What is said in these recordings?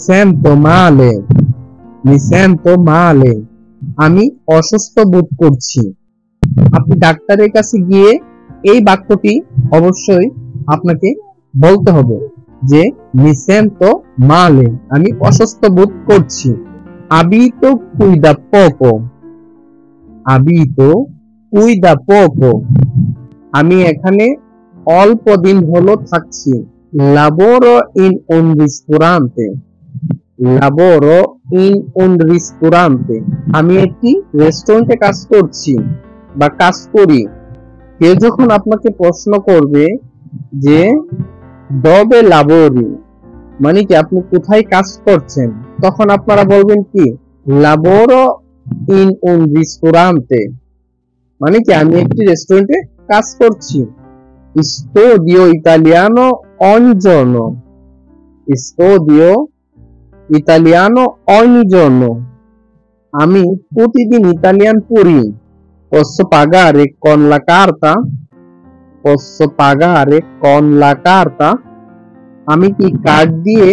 sento male, mi sento male, আমি অসুস্থ বোধ করছি। আপনি ডাক্তারের কাছে গিয়ে এই বাক্যটি অবশ্যই আপনাকে বলতে হবে যে mi sento male, আমি অসুস্থ বোধ করছি। Abito qui da poco, abito qui da poco, আমি এখানে অল্প দিন হলো থাকছি। Lavoro in un ristorante, lavoro in un ristorante, আমি একটি রেস্টুরেন্টে কাজ করছি বা কাজ করি। কেউ যখন আপনাকে প্রশ্ন করবে যে dove lavori, মানে কি আপনি কোথায় কাজ করছেন, তখন আপনারা বলবেন কি lavoro in un ristorante, মানে কি আমি একটি রেস্টুরেন্টে কাজ করছি। Studio italiano ogni giorno, studio italiano ogni giorno, আমি প্রতিদিন ইতালিয়ান পড়ি। Posso pagare con la carta, posso pagare con la carta, আমি কি কার্ড দিয়ে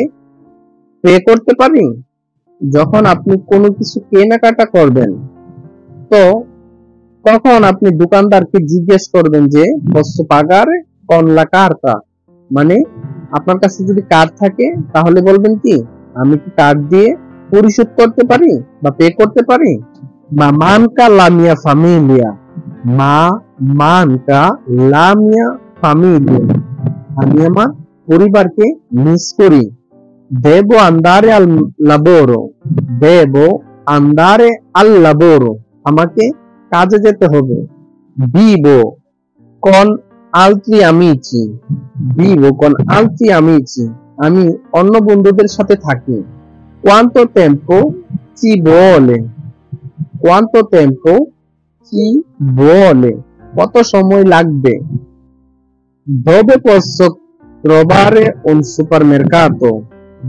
পে করতে পারি? যখন আপনি কোনো কিছু কেনাকাটা করবেন তো তখন আপনি দোকানদারকে জিজ্ঞেস করবেন যে posso pagare con la carta, মানে আপনার কাছে যদি কার্ড থাকে তাহলে বলবেন কি আমি কি কার্ড দিয়ে পরিশোধ করতে পারি বা পে করতে পারি। Ma manca la mia famiglia, ma manca la mia famiglia, আমি আমার পরিবারকে মিস করি। Devo andare al lavoro, devo andare al lavoro, আমাকে কাজে যেতে হবে। Vivo con altri amici, vivo con altri amici, আমি অন্য বন্ধুদের সাথে থাকি। Quanto tempo ci vuole, quanto tempo ci vuole, কত সময় লাগবে। Dove posso trovare un supermercato,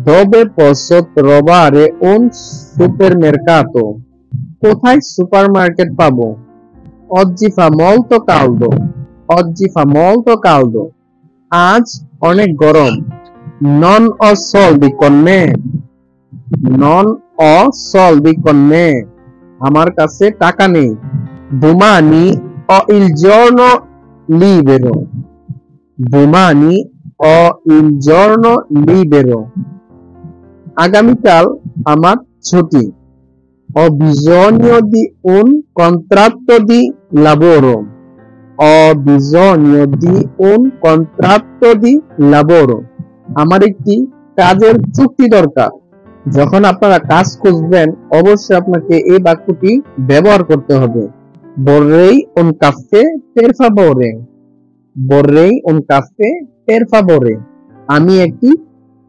dove posso trovare un supermercato, কোথায় সুপারমার্কেট পাবো। Oggi fa molto caldo, oggi fa molto caldo, আজ অনেক গরম। Non ho soldi con me, non ho soldi con me, আমার কাছে টাকা নেই। Domani ho il giorno libero, domani ho il giorno libero, আগামীকাল আমার ছুটি। Ho bisogno di un contratto di lavoro, ho bisogno di un contratto di lavoro, আমার একটি কাজের চুক্তি দরকার। যখন আপনারা কাজ খুঁজবেন অবশ্যই আপনাকে এই বাক্যটি ব্যবহার করতে হবে। Vorrei un caffè per favore, vorrei un caffè per favore, আমি একটি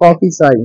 কফি চাই।